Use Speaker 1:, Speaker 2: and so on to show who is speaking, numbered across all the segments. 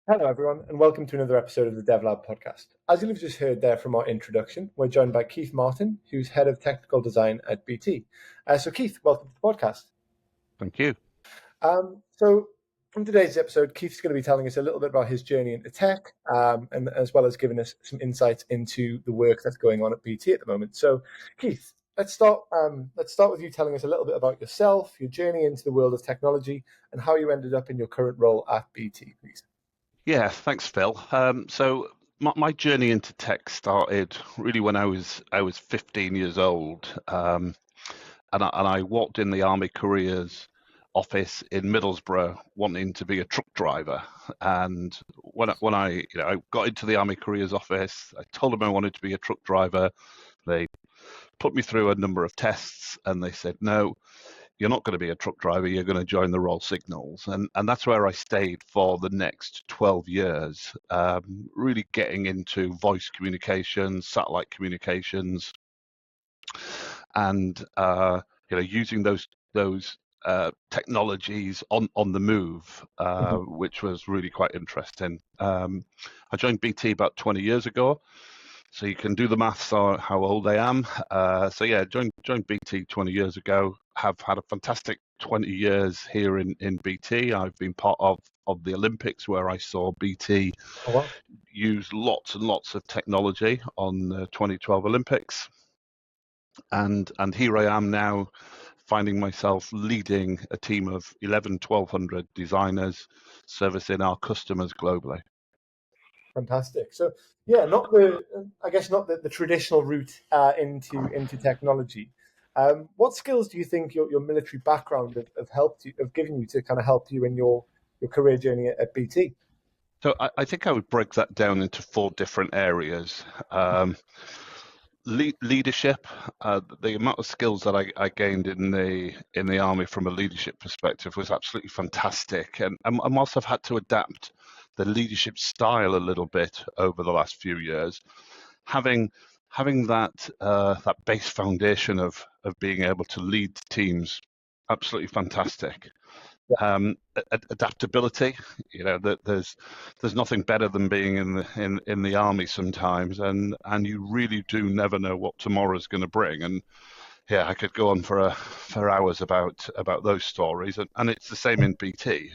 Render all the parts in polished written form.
Speaker 1: Hello, everyone, and welcome to another episode of the DevLab Podcast. As you've just heard there from our introduction, we're joined by Keith Martin, who's Head of Technical Design at BT. So, Keith, welcome to the podcast.
Speaker 2: Thank you.
Speaker 1: So, in today's episode, Keith's going to be telling us a little bit about his journey into tech, and as well as giving us some insights into the work that's going on at BT at the moment. So, Keith, let's start with you telling us a little bit about yourself, your journey into the world of technology, and how you ended up in your current role at BT, please.
Speaker 2: Yeah, thanks, Phil. So my journey into tech started really when I was 15 years old, and I walked in the Army Careers office in Middlesbrough wanting to be a truck driver. And when I got into the Army Careers office, I told them I wanted to be a truck driver. They put me through a number of tests, and they said, no, you're not going to be a truck driver, you're going to join the Royal Signals. And that's where I stayed for the next 12 years, really getting into voice communications, satellite communications, and using those technologies on the move, which was really quite interesting. I joined BT about 20 years ago. So you can do the maths on how old I am. Joined BT 20 years ago. Have had a fantastic 20 years here in BT. I've been part of the Olympics where I saw BT use lots and lots of technology on the 2012 Olympics. And here I am now, finding myself leading a team of 1,100 designers servicing our customers globally.
Speaker 1: Fantastic. So, yeah, not the traditional route into technology. What skills do you think your military background have given you to kind of help you in your career journey at BT?
Speaker 2: So I think I would break that down into 4 different areas. Leadership, the amount of skills that I gained in the Army from a leadership perspective was absolutely fantastic, and whilst I've had to adapt the leadership style a little bit over the last few years, having that base foundation of being able to lead teams, absolutely fantastic. Adaptability, there's nothing better than being in the Army sometimes, and you really do never know what tomorrow's going to bring. And yeah, I could go on for hours about those stories, and it's the same in BT.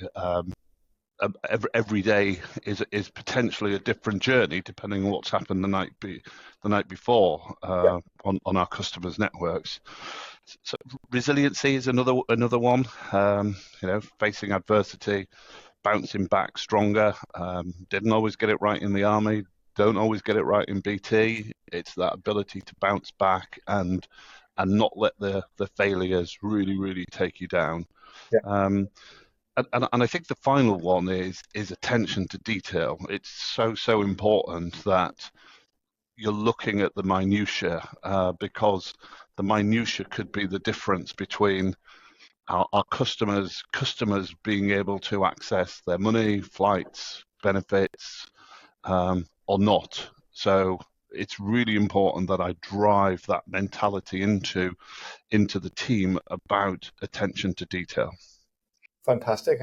Speaker 2: Every day is potentially a different journey depending on what's happened the night before on our customers' networks. So resiliency is another one. Facing adversity, bouncing back stronger. Didn't always get it right in the Army. Don't always get it right in BT. It's that ability to bounce back and not let the failures really take you down. Yeah. And I think the final one is attention to detail. It's so important that you're looking at the minutiae, because the minutiae could be the difference between our customers being able to access their money, flights, benefits, or not. So it's really important that I drive that mentality into the team about attention to detail.
Speaker 1: Fantastic.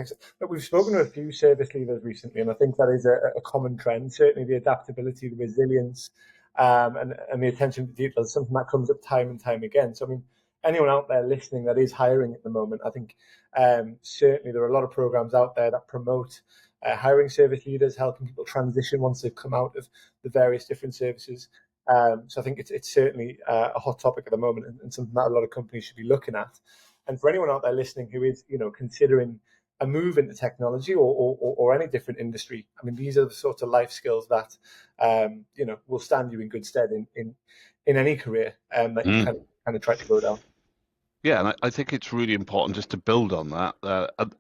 Speaker 1: We've spoken to a few service leaders recently, and I think that is a common trend. Certainly the adaptability, the resilience, and the attention to detail is something that comes up time and time again. So, I mean, anyone out there listening that is hiring at the moment, I think certainly there are a lot of programs out there that promote hiring service leaders, helping people transition once they've come out of the various different services. So I think it's certainly a hot topic at the moment, and something that a lot of companies should be looking at. And for anyone out there listening who is, considering a move into technology or any different industry, I mean, these are the sorts of life skills that, will stand you in good stead in any career that you kind of try to go down.
Speaker 2: Yeah, and I think it's really important just to build on that.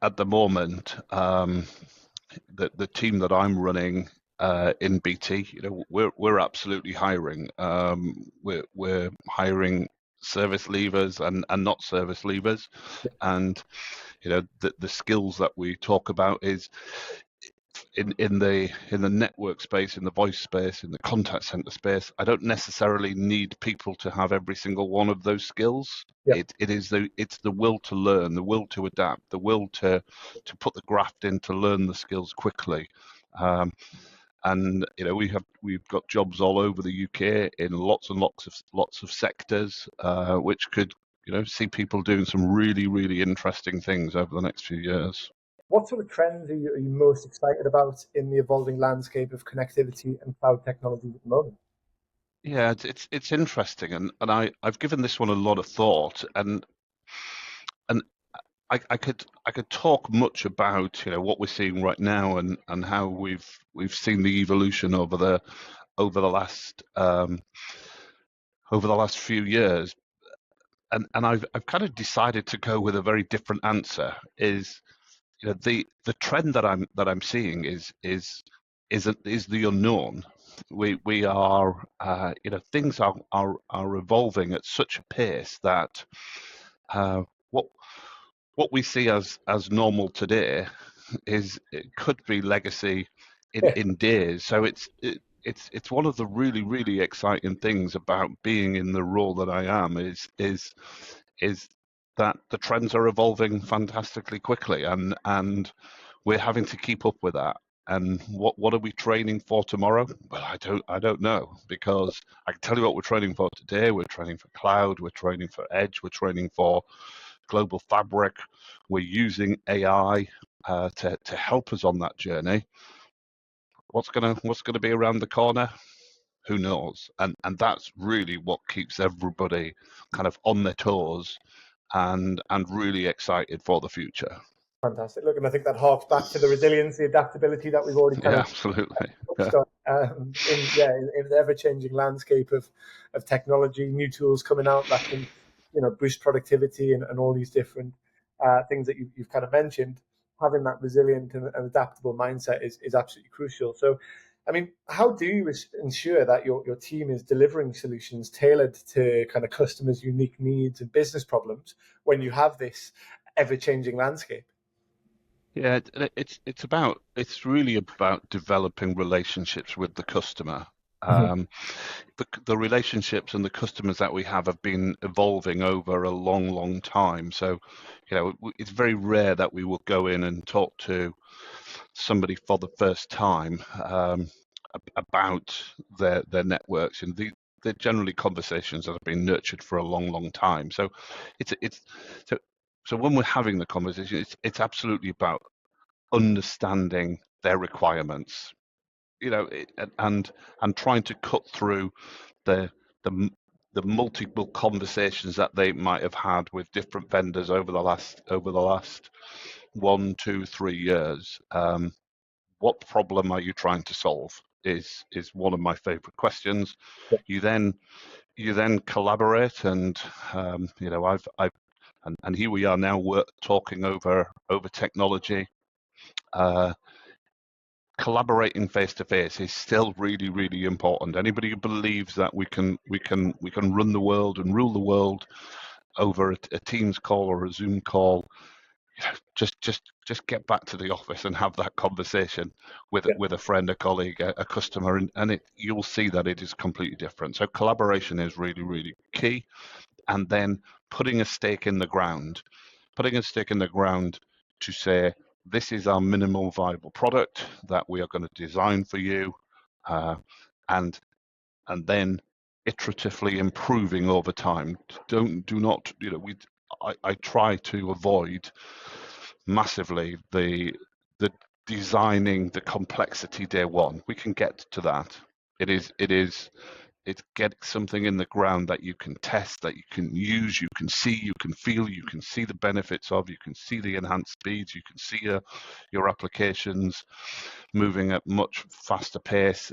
Speaker 2: At the moment, the team that I'm running in BT, we're absolutely hiring. We're hiring service leavers and not service leavers, and the skills that we talk about is in the network space, in the voice space, in the contact center space. I don't necessarily need people to have every single one of those skills. It's the will to learn, the will to adapt, the will to put the graft in to learn the skills quickly, And we've got jobs all over the UK in lots and lots of sectors, which could see people doing some really, really interesting things over the next few years.
Speaker 1: What sort of trends are you most excited about in the evolving landscape of connectivity and cloud technology at the moment?
Speaker 2: Yeah, it's interesting, and I've given this one a lot of thought, and I could talk much about what we're seeing right now and how we've seen the evolution over the last few years, and I've kind of decided to go with a very different answer. Is the trend that I'm seeing is the unknown. We are things are evolving at such a pace that what we see as normal today it could be legacy in days. So it's one of the really, really exciting things about being in the role that I am is that the trends are evolving fantastically quickly, and we're having to keep up with that. And what are we training for tomorrow? Well, I don't know, because I can tell you what we're training for today. We're training for cloud, we're training for edge, we're training for global fabric. We're using AI to help us on that journey. What's gonna be around the corner? Who knows? And that's really what keeps everybody kind of on their toes and really excited for the future.
Speaker 1: Fantastic. Look, and I think that harks back to the resilience, the adaptability that we've already kind
Speaker 2: Yeah,
Speaker 1: of
Speaker 2: absolutely. Yeah.
Speaker 1: touched on in the ever-changing landscape of technology, new tools coming out that can boost productivity and all these different things that you've kind of mentioned. Having that resilient and adaptable mindset is absolutely crucial. So, I mean, how do you ensure that your team is delivering solutions tailored to kind of customers' unique needs and business problems when you have this ever-changing landscape?
Speaker 2: Yeah, it's really about developing relationships with the customer. The relationships and the customers that we have been evolving over a long, long time. So, it's very rare that we will go in and talk to somebody for the first time about their networks, and they're generally conversations that have been nurtured for a long, long time. So, it's so when we're having the conversation, it's absolutely about understanding their requirements, and trying to cut through the the the multiple conversations that they might have had with different vendors over the last 1, 2, 3 years. What problem are you trying to solve is one of my favorite questions. You then collaborate, and I've and here we are now talking over technology. Collaborating face to face is still really, really important. Anybody who believes that we can run the world and rule the world over a Teams call or a Zoom call, just get back to the office and have that conversation with a friend, a colleague, a customer, and you'll see that it is completely different. So collaboration is really, really key. And then putting a stake in the ground to say, this is our minimal viable product that we are going to design for you, and then iteratively improving over time. Do not, I try to avoid massively the designing the complexity day one. We can get to that. It's get something in the ground that you can test, that you can use, you can see, you can feel, you can see the benefits of, you can see the enhanced speeds, you can see your applications moving at much faster pace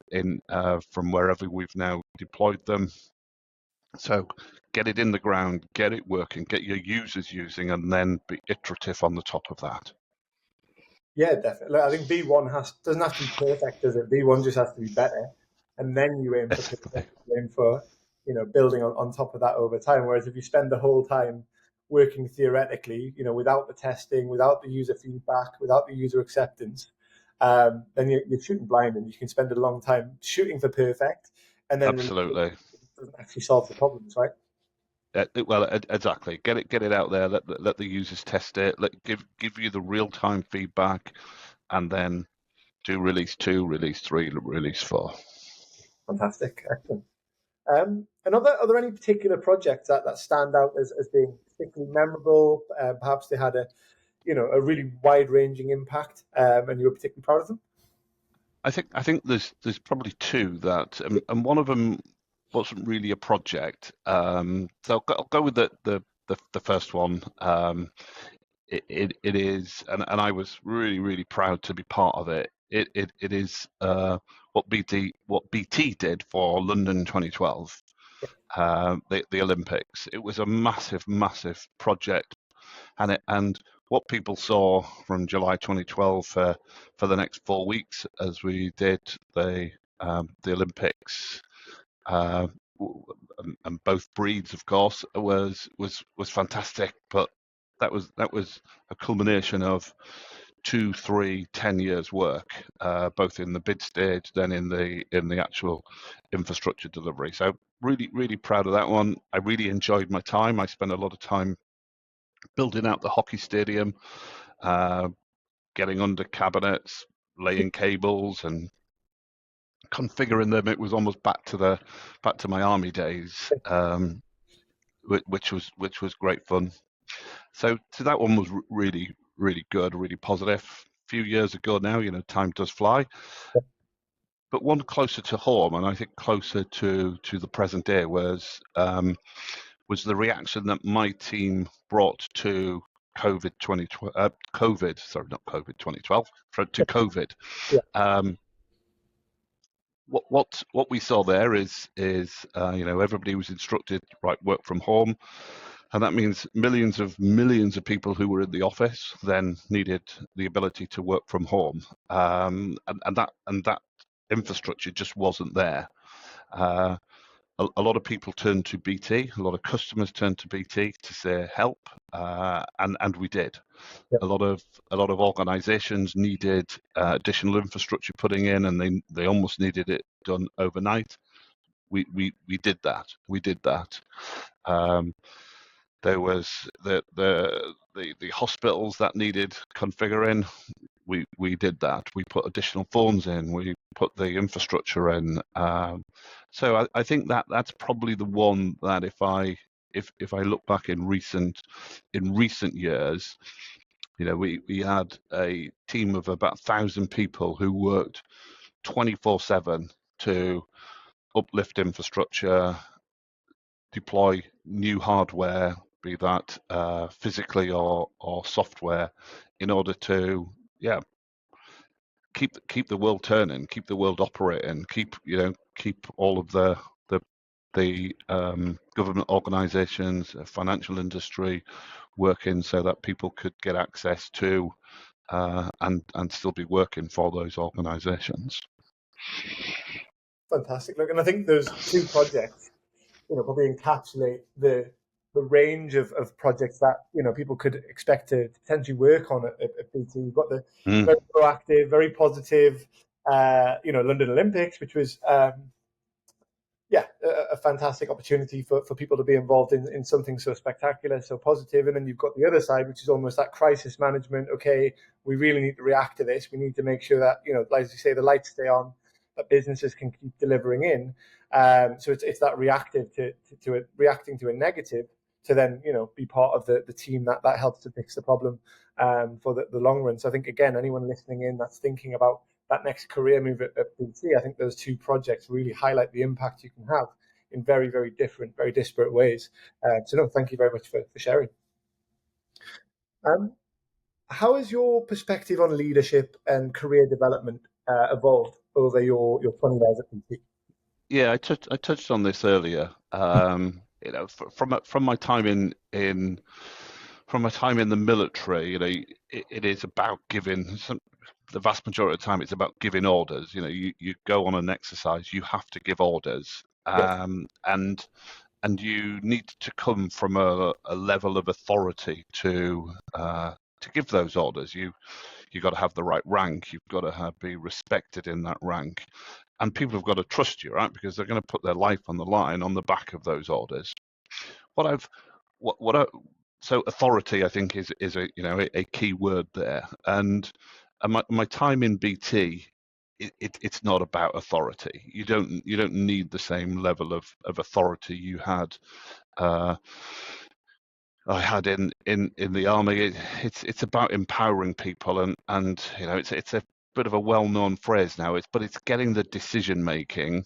Speaker 2: from wherever we've now deployed them. So get it in the ground, get it working, get your users using, and then be iterative on the top of that.
Speaker 1: Yeah, definitely. I think V1 doesn't have to be perfect, does it? V1 just has to be better, and then you aim for perfect. You aim for building on top of that over time. Whereas if you spend the whole time working theoretically, without the testing, without the user feedback, without the user acceptance, then you're shooting blind, and you can spend a long time shooting for perfect, and then
Speaker 2: Absolutely.
Speaker 1: it doesn't actually solve the problems, right?
Speaker 2: Well, exactly. Get it out there. Let the users test it. Give you the real time feedback, and then Do release 2, release 3, release 4.
Speaker 1: Fantastic, excellent. And are there any particular projects that stand out as being particularly memorable? Perhaps they had a really wide-ranging impact, and you were particularly proud of them?
Speaker 2: I think there's probably two that, and one of them wasn't really a project. So I'll go with the first one. It is, and I was really proud to be part of it. It is what BT did for London 2012, the Olympics. It was a massive project, and what people saw from July 2012 for the next 4 weeks as we did the Olympics, and both breeds, of course, was fantastic. But that was a culmination of 2, 3, 10 years work, both in the bid stage, then in the actual infrastructure delivery. So really proud of that one. I really enjoyed my time. I spent a lot of time building out the hockey stadium, getting under cabinets, laying cables, and configuring them. It was almost back to my army days, which was great fun. So that one was really good, really positive. A few years ago now, time does fly. But one closer to home, and I think closer to the present day, was the reaction that my team brought to COVID 2012. To COVID.
Speaker 1: Yeah.
Speaker 2: What we saw there is everybody was instructed, right, work from home, and that means millions of people who were in the office then needed the ability to work from home, and that infrastructure just wasn't there. A lot of people turned to BT. A lot of customers turned to BT to say help, and we did.
Speaker 1: Yep.
Speaker 2: A lot of organisations needed additional infrastructure putting in, and they almost needed it done overnight. We did that. There was the hospitals that needed configuring. We did that. We put additional phones in. We put the infrastructure in. So I think that's probably the one that if I look back in recent years, we had a team of about 1,000 people who worked 24/7 to uplift infrastructure, deploy new hardware, be that physically or software, in order to keep the world turning, keep the world operating, keep all of the government organisations, financial industry working, so that people could get access to and still be working for those organisations.
Speaker 1: Fantastic. Look, and I think those two projects, probably encapsulate the range of projects that people could expect to potentially work on at BT. You've got the very proactive, very positive, London Olympics, which was a fantastic opportunity for people to be involved in something so spectacular, so positive. And then you've got the other side, which is almost that crisis management. Okay, we really need to react to this. We need to make sure that, like you say, the lights stay on, that businesses can keep delivering in. So it's that reactive to it, reacting to a negative, to then be part of the team that helps to fix the problem for the long run. So I think, again, anyone listening in that's thinking about that next career move at BT, I think those two projects really highlight the impact you can have in very, very different, very disparate ways. So no, thank you very much for sharing. How has your perspective on leadership and career development evolved over your 20 years at BT?
Speaker 2: Yeah, I touched on this earlier. From my time in the military, it is about giving. The vast majority of the time, it's about giving orders. You go on an exercise, you have to give orders,
Speaker 1: Yes.
Speaker 2: and you need to come from a level of authority to give those orders. You've got to have the right rank. You've got to be respected in that rank, and people have got to trust you, right? Because they're going to put their life on the line on the back of those orders. So authority, I think, is a key word there. And my time in BT, it's not about authority. You don't need the same level of authority you had. I had in the army. It's about empowering people, and it's a bit of a well-known phrase now. But it's getting the decision making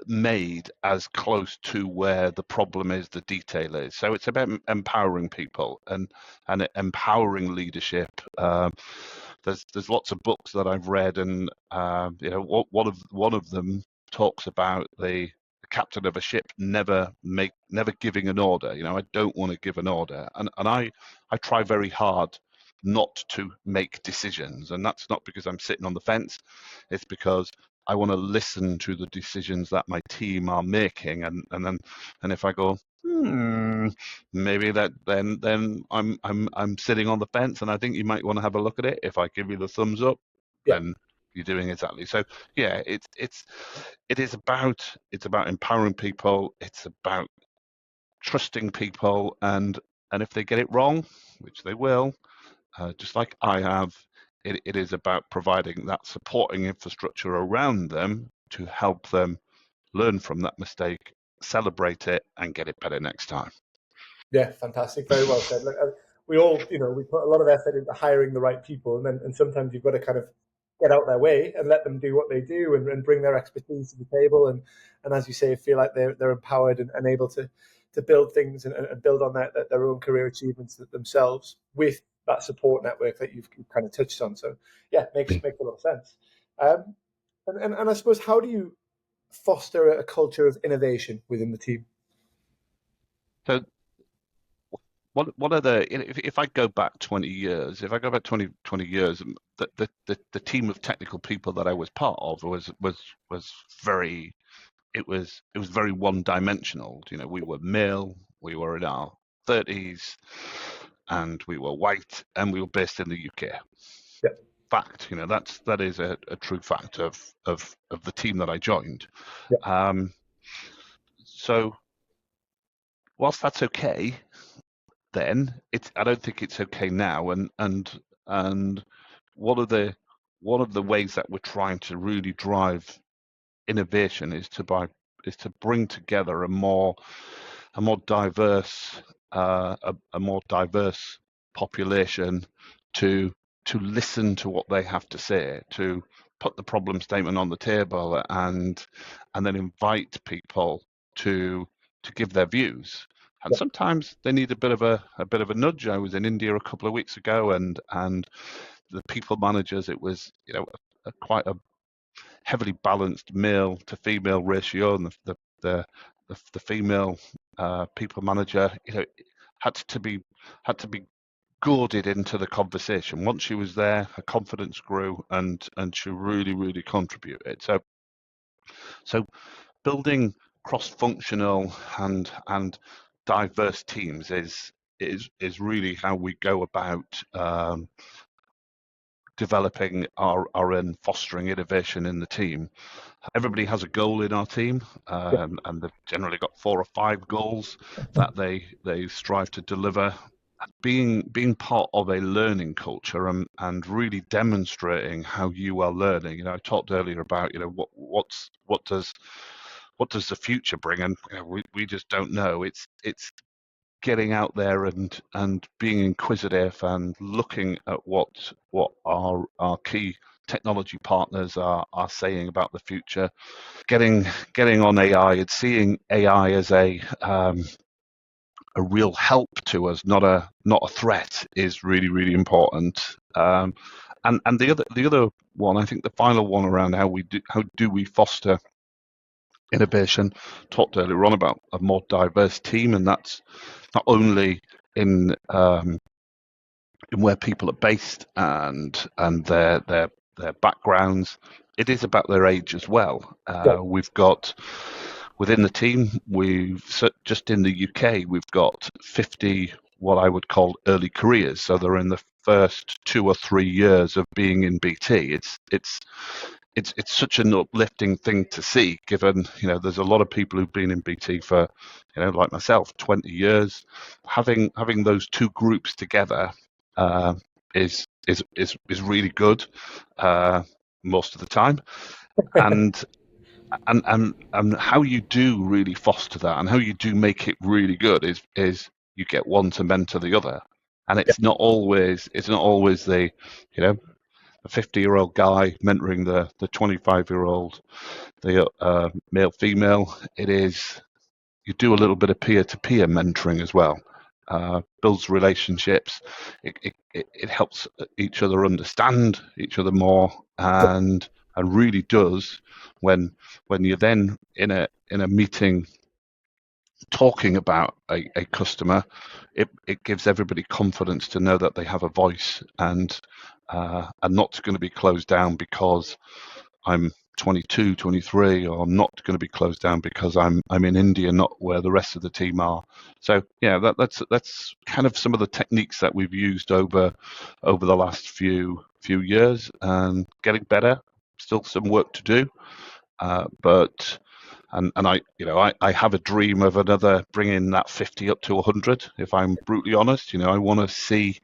Speaker 2: made as close to where the problem is, the detail is. So it's about empowering people and empowering leadership. There's lots of books that I've read, and one of them talks about the captain of a ship never giving an order. I don't want to give an order, and I try very hard not to make decisions, and that's not because I'm sitting on the fence. It's because I want to listen to the decisions that my team are making, and if I go, maybe that then I'm sitting on the fence, and I think you might want to have a look at it. If I give you the thumbs up, then you're doing exactly. So yeah, it is about empowering people. It's about trusting people, and if they get it wrong, which they will, just like I have, it is about providing that supporting infrastructure around them to help them learn from that mistake, celebrate it, and get it better next time.
Speaker 1: Yeah, fantastic. Very well said. Look, we all, we put a lot of effort into hiring the right people, and sometimes you've got to kind of get out their way and let them do what they do and bring their expertise to the table. And as you say, feel like they're empowered and able to build things and build on their own career achievements themselves with that support network that you've kind of touched on. So yeah, makes a lot of sense. And I suppose, how do you foster a culture of innovation within the team?
Speaker 2: So one of the, if I go back 20 years, the team of technical people that I was part of was very, it was very one-dimensional. We were male, we were in our 30s, and we were white, and we were based in the UK.
Speaker 1: Yeah.
Speaker 2: Fact, that is a true fact of the team that I joined.
Speaker 1: Yeah.
Speaker 2: So whilst that's okay, then I don't think it's okay now. And one of the ways that we're trying to really drive innovation is to bring together a more diverse population to listen to what they have to say, to put the problem statement on the table, and then invite people to give their views. And sometimes they need a bit of a nudge. I was in India a couple of weeks ago, and the people managers, it was quite a heavily balanced male to female ratio, and the female people manager had to be goaded into the conversation. Once she was there, her confidence grew, and she really contributed. So building cross-functional and diverse teams is really how we go about developing our own, fostering innovation in the team. Everybody has a goal in our team, and they've generally got 4 or 5 goals that they strive to deliver. Being part of a learning culture and really demonstrating how you are learning. I talked earlier about what does the future bring, and we just don't know. It's getting out there and being inquisitive and looking at what our key technology partners are saying about the future. Getting on AI and seeing AI as a real help to us, not a threat, is really important. And the other one, I think the final one around how do we foster innovation, talked earlier on about a more diverse team, and that's not only in where people are based and their backgrounds. It is about their age as well. We've got within the team, just in the UK, we've got 50 what I would call early careers. So they're in the first 2 or 3 years of being in BT. It's such an uplifting thing to see, given there's a lot of people who've been in BT for like myself 20 years. Having those two groups together is is really good most of the time, and how you do really foster that and how you do make it really good is you get one to mentor the other, and it's not always the the 50-year-old guy mentoring the 25-year-old, the male female. It is, you do a little bit of peer-to-peer mentoring as well. Builds relationships. It helps each other understand each other more, and really does when you're then in a meeting talking about a customer, it gives everybody confidence to know that they have a voice, and not going to be closed down because I'm 22, 23, or I'm not going to be closed down because I'm in India, not where the rest of the team are. So yeah, that's kind of some of the techniques that we've used over the last few years, and getting better. Still some work to do, but I have a dream of bringing that 50 up to 100. If I'm brutally honest, I want to see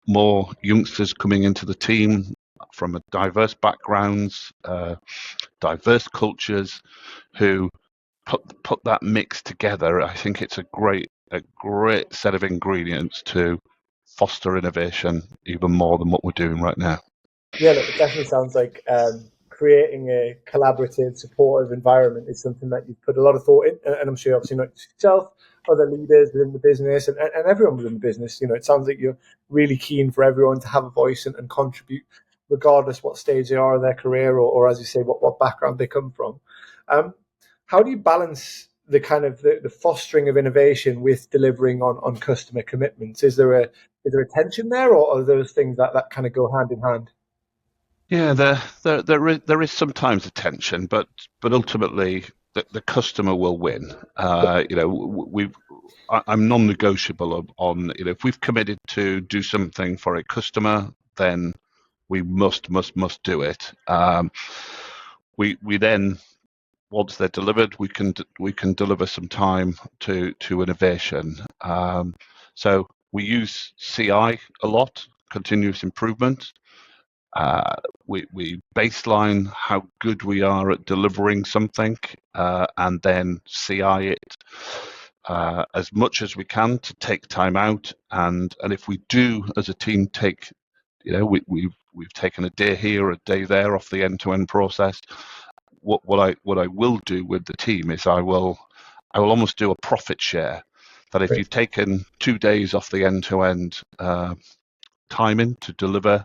Speaker 2: more youngsters coming into the team from diverse backgrounds, diverse cultures, who put that mix together. I think it's a great set of ingredients to foster innovation even more than what we're doing right now.
Speaker 1: Yeah, look, it definitely sounds like creating a collaborative, supportive environment is something that you've put a lot of thought in, and I'm sure obviously not just yourself, other leaders within the business, and everyone within the business. It sounds like you're really keen for everyone to have a voice and contribute, regardless what stage they are in their career, or as you say, what background they come from. How do you balance the kind of the fostering of innovation with delivering on customer commitments? Is there a tension there, or are those things that kind of go hand in hand?
Speaker 2: Yeah, there is sometimes a tension, but ultimately the customer will win. I'm non-negotiable on if we've committed to do something for a customer, then we must do it. We then, once they're delivered, we can deliver some time to innovation. So we use CI a lot, continuous improvement. We baseline how good we are at delivering something, and then CI it as much as we can to take time out. And if we do, as a team, take, we've taken a day here, a day there off the end-to-end process. What I will do with the team is I will almost do a profit share. That if you've taken 2 days off the end-to-end timing to deliver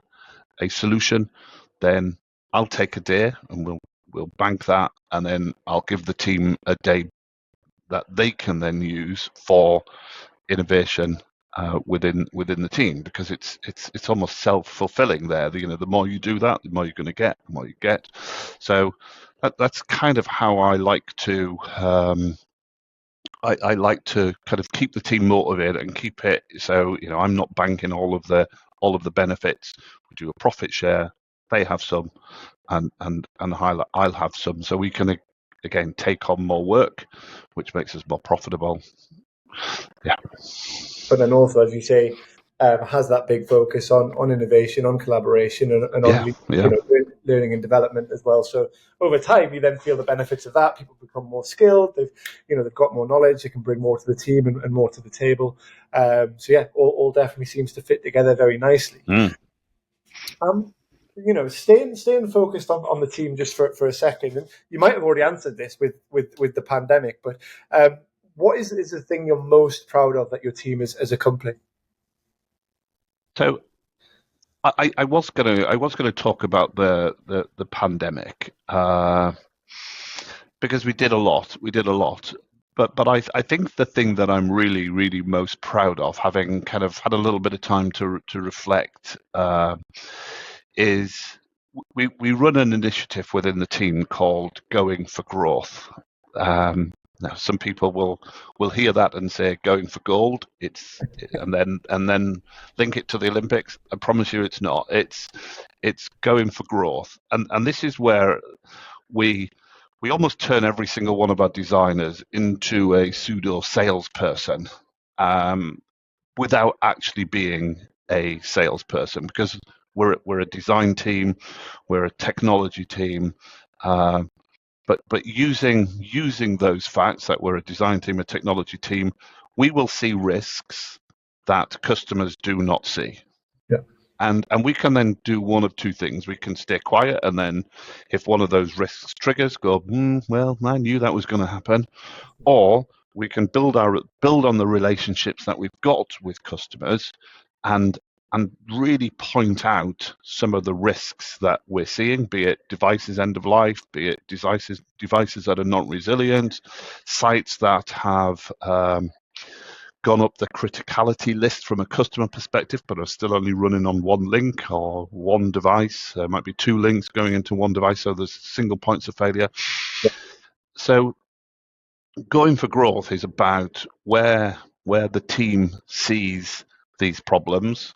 Speaker 2: a solution, then I'll take a day and we'll bank that, and then I'll give the team a day that they can then use for innovation within the team, because it's almost self-fulfilling there. The more you do that, the more you're going to get, the more you get. So that's kind of how I like to I like to kind of keep the team motivated and keep it so I'm not banking all of the benefits. We do a profit share, they have some, and I'll have some, so we can again take on more work, which makes us more profitable. Yeah.
Speaker 1: But then also, as you say, has that big focus on innovation, on collaboration, and on learning and development as well. So over time, you then feel the benefits of that. People become more skilled. They've got more knowledge. They can bring more to the team and more to the table. So yeah, all definitely seems to fit together very nicely. Staying focused on the team just for a second, and you might have already answered this with the pandemic, but what is the thing you're most proud of that your team is as a company?
Speaker 2: So I was gonna talk about the pandemic because we did a lot, but I think the thing that I'm really most proud of, having kind of had a little bit of time to reflect, is we run an initiative within the team called Going for Growth. Now, some people will hear that and say going for gold. And then link it to the Olympics. I promise you, it's not. It's going for growth, and this is where we almost turn every single one of our designers into a pseudo salesperson, without actually being a salesperson, because we're a design team, we're a technology team, but using those facts that we're a design team, a technology team, we will see risks that customers do not see.
Speaker 1: Yeah.
Speaker 2: And we can then do one of two things. We can stay quiet, and then if one of those risks triggers, go, well, I knew that was going to happen. Or we can build on the relationships that we've got with customers and really point out some of the risks that we're seeing, be it devices end of life, be it devices that are not resilient, sites that have gone up the criticality list from a customer perspective, but are still only running on one link or one device. There might be two links going into one device, so there's single points of failure.
Speaker 1: Yeah.
Speaker 2: So going for growth is about where the team sees these problems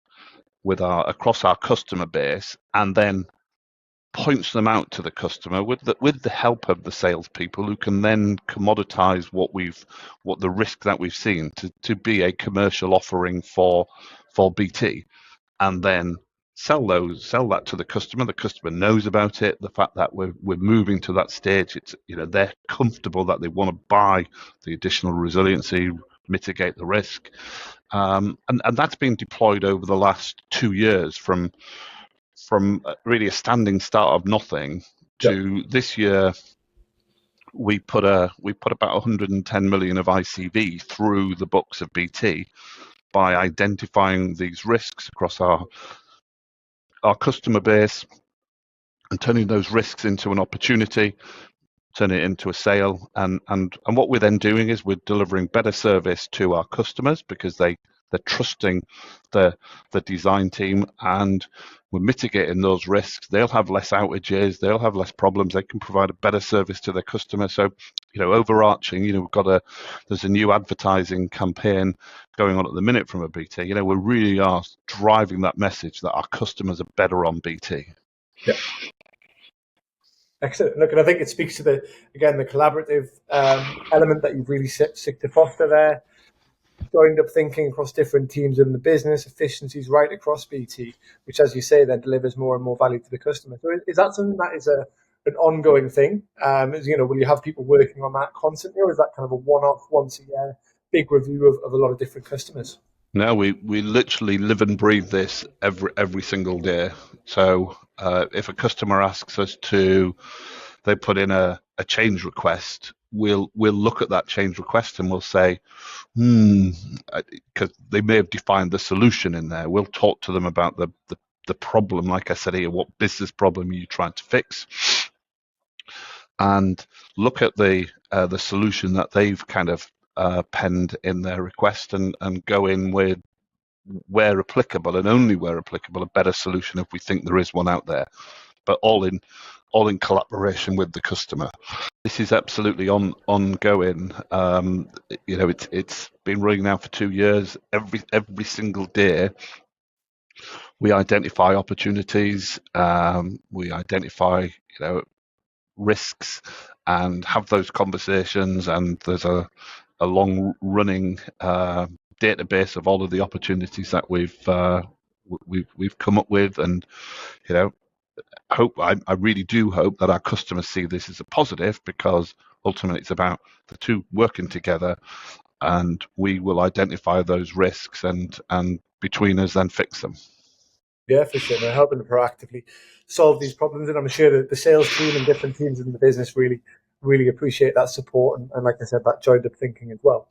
Speaker 2: across our customer base, and then points them out to the customer with the help of the salespeople, who can then commoditize what the risk that we've seen to be a commercial offering for BT, and then sell that to the customer. The customer knows about it. The fact that we're moving to that stage, it's, they're comfortable that they want to buy the additional resiliency, mitigate the risk, and that's been deployed over the last 2 years from really a standing start of nothing to this year. We put about 110 million of ICV through the books of BT by identifying these risks across our customer base and turning those risks into an opportunity, turning it into a sale. And what we're then doing is we're delivering better service to our customers because they're trusting the design team, and we're mitigating those risks. They'll have less outages, they'll have less problems, they can provide a better service to their customer. So, overarching, there's a new advertising campaign going on at the minute from a BT. We really are driving that message that our customers are better on BT.
Speaker 1: Yeah. Excellent. Look, and I think it speaks to the collaborative element that you've really seek to foster there. Joined up thinking across different teams in the business, efficiencies right across BT, which, as you say, then delivers more and more value to the customer. So is that something that is an ongoing thing? Will you have people working on that constantly, or is that kind of a one-off, once a year, big review of a lot of different customers?
Speaker 2: No, we literally live and breathe this every single day. So if a customer asks us they put in a change request, we'll look at that change request and we'll say, because they may have defined the solution in there. We'll talk to them about the problem, like I said here, what business problem are you trying to fix, and look at the solution that they've kind of penned in their request, and go in with, where applicable and only where applicable, a better solution if we think there is one out there, but all in collaboration with the customer. This is absolutely ongoing. It's been running now for 2 years. Every single day we identify opportunities, we identify risks, and have those conversations, and there's a long running database of all of the opportunities that we've come up with. And I really do hope that our customers see this as a positive, because ultimately it's about the two working together, and we will identify those risks and between us then fix them.
Speaker 1: Yeah, for sure. They're helping to proactively solve these problems, and I'm sure that the sales team and different teams in the business really, really appreciate that support, and like I said, that joined up thinking as well.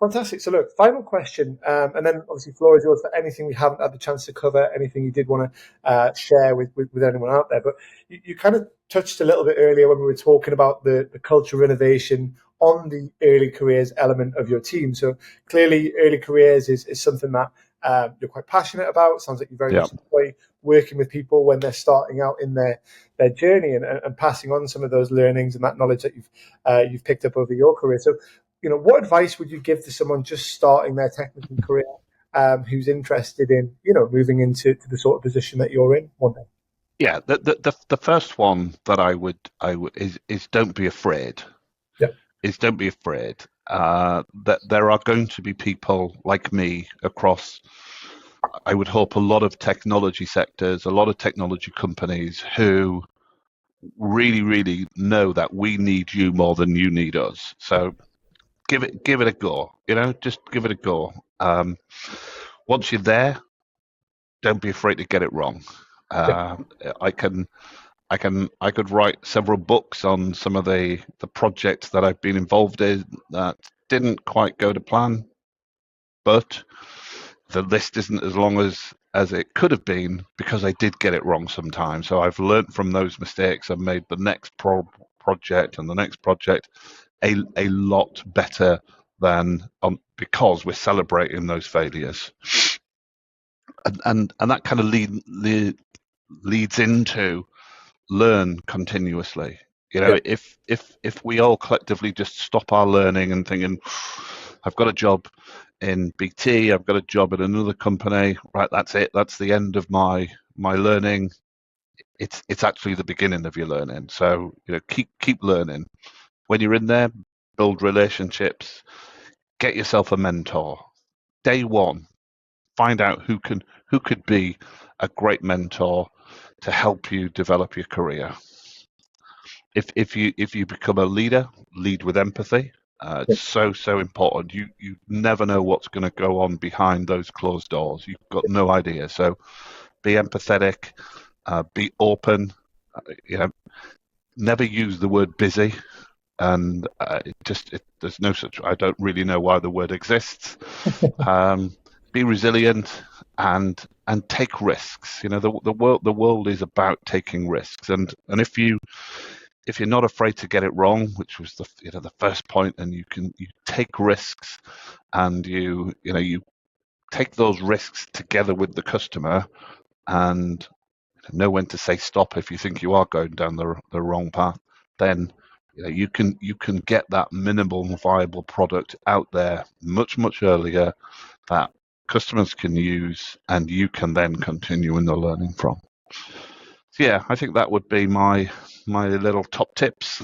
Speaker 1: Fantastic. So look, final question, and then obviously floor is yours for anything we haven't had the chance to cover, anything you did want to share with anyone out there. But you kind of touched a little bit earlier when we were talking about the culture of innovation on the early careers element of your team. So clearly early careers is something that you're quite passionate about. It sounds like you very much enjoy working with people when they're starting out in their journey, and passing on some of those learnings and that knowledge that you've picked up over your career. So, what advice would you give to someone just starting their technical career, who's interested in, moving into the sort of position that you're in one day?
Speaker 2: Yeah, the first one that I would is don't be afraid.
Speaker 1: Yeah.
Speaker 2: Is don't be afraid. That there are going to be people like me across I would hope a lot of technology sectors, a lot of technology companies who really, really know that we need you more than you need us. So give it a go. Just give it a go. Once you're there, don't be afraid to get it wrong. I could write several books on some of the projects that I've been involved in that didn't quite go to plan, but the list isn't as long as it could have been because I did get it wrong sometimes. So I've learned from those mistakes and made the next project and the next project a lot better than because we're celebrating those failures. And that kind of leads into learn continuously. If we all collectively just stop our learning and thinking, I've got a job in BT, I've got a job at another company, right, that's it, that's the end of my learning. It's actually the beginning of your learning. So keep learning. When you're in there, build relationships, get yourself a mentor. Day one, find out who could be a great mentor to help you develop your career. If you become a leader, lead with empathy. It's so important. You never know what's going to go on behind those closed doors. You've got no idea. So be empathetic, be open. Never use the word busy. And there's no such. I don't really know why the word exists. Be resilient and take risks. The world is about taking risks. And if you're not afraid to get it wrong, which was the first point, and you take risks, and you take those risks together with the customer, and know when to say stop if you think you are going down the wrong path, then you can get that minimal viable product out there much earlier that customers can use, and you can then continue in the learning from. So yeah, I think that would be my little top tips.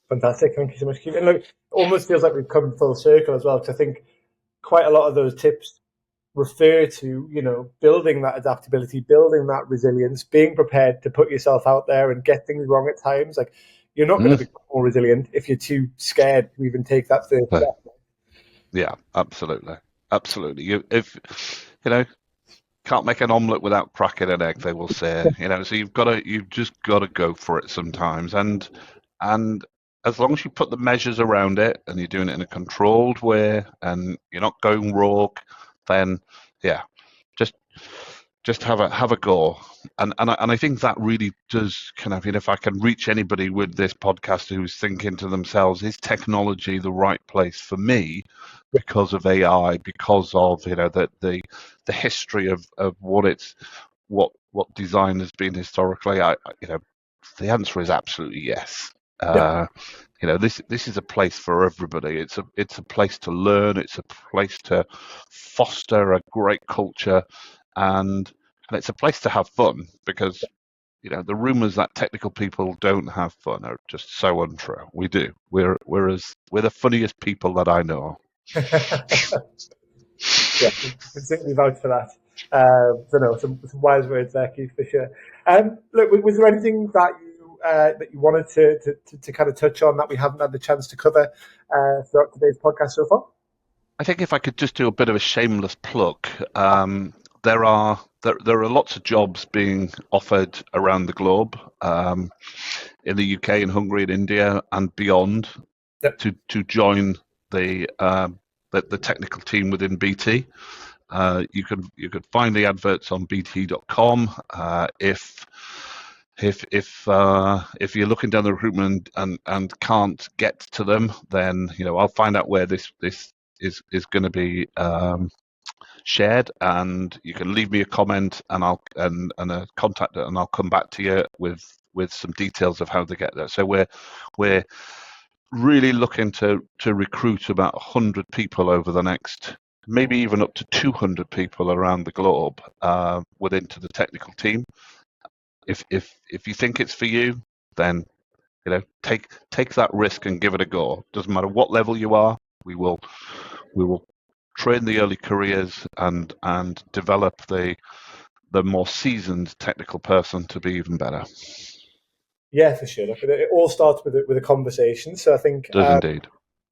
Speaker 1: Fantastic, thank you so much, Keith. And look, it almost feels like we've come full circle as well, because I think quite a lot of those tips refer to building that adaptability, building that resilience, being prepared to put yourself out there and get things wrong at times. Like, you're not going to be more resilient if you're too scared to even take that first step.
Speaker 2: Yeah, absolutely. If can't make an omelette without cracking an egg, they will say. So you've just got to go for it sometimes, and as long as you put the measures around it and you're doing it in a controlled way and you're not going rogue, then yeah, just have a go. And I think that really does kind of, if I can reach anybody with this podcast who's thinking to themselves, is technology the right place for me because of AI, because of the history of what design has been historically? The answer is absolutely yes. This is a place for everybody. It's a place to learn. It's a place to foster a great culture, and it's a place to have fun, because the rumors that technical people don't have fun are just so untrue. We do. We're the funniest people that I know.
Speaker 1: Yeah, we can certainly vouch for that. Some wise words there, Keith, for sure. Look, was there anything that you wanted to kind of touch on that we haven't had the chance to cover throughout today's podcast so far?
Speaker 2: I think if I could just do a bit of a shameless plug, there are lots of jobs being offered around the globe, in the UK and Hungary and India and beyond, to join the technical team within BT. You could find the adverts on bt.com. If you're looking down the recruitment and can't get to them, then I'll find out where this is going to be shared, and you can leave me a comment and a contact, and I'll come back to you with some details of how to get there. So we're really looking to recruit about 100 people over the next, maybe even up to 200 people around the globe into the technical team. If you think it's for you, then take that risk and give it a go. Doesn't matter what level you are, we will train the early careers and develop the more seasoned technical person to be even better.
Speaker 1: Yeah, for sure. Look, it all starts with a conversation. So I think,
Speaker 2: Does indeed.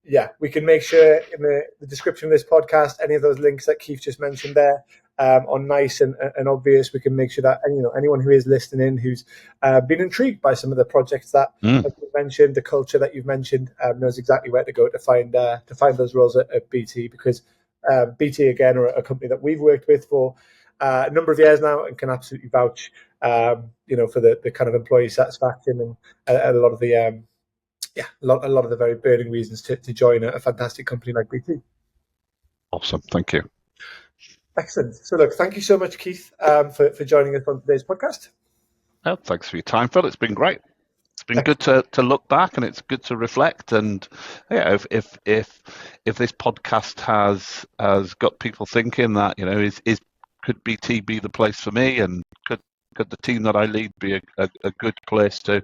Speaker 1: yeah, we can make sure in the description of this podcast, any of those links that Keith just mentioned there are nice and obvious. We can make sure that anyone who is listening, who's been intrigued by some of the projects that you've mentioned, the culture that you've mentioned, knows exactly where to go to find those roles at BT, because BT, again, are a company that we've worked with for a number of years now and can absolutely vouch for the kind of employee satisfaction and a lot of the a lot of the very burning reasons to join a fantastic company like BT.
Speaker 2: Awesome, thank you.
Speaker 1: Excellent. So look, thank you so much, Keith, for joining us on today's podcast.
Speaker 2: Oh, thanks for your time, Phil. It's been great. It's been good to look back, and it's good to reflect. And yeah, if this podcast has got people thinking that could BT be the place for me, and could the team that I lead be a good place to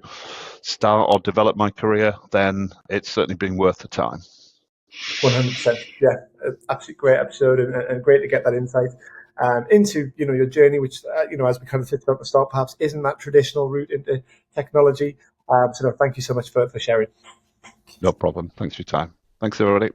Speaker 2: start or develop my career, then it's certainly been worth the time.
Speaker 1: 100%. Yeah, absolutely great episode, and great to get that insight into your journey, which as we kind of said at the start, perhaps isn't that traditional route into technology. So no, thank you so much for sharing.
Speaker 2: No problem. Thanks for your time. Thanks, everybody.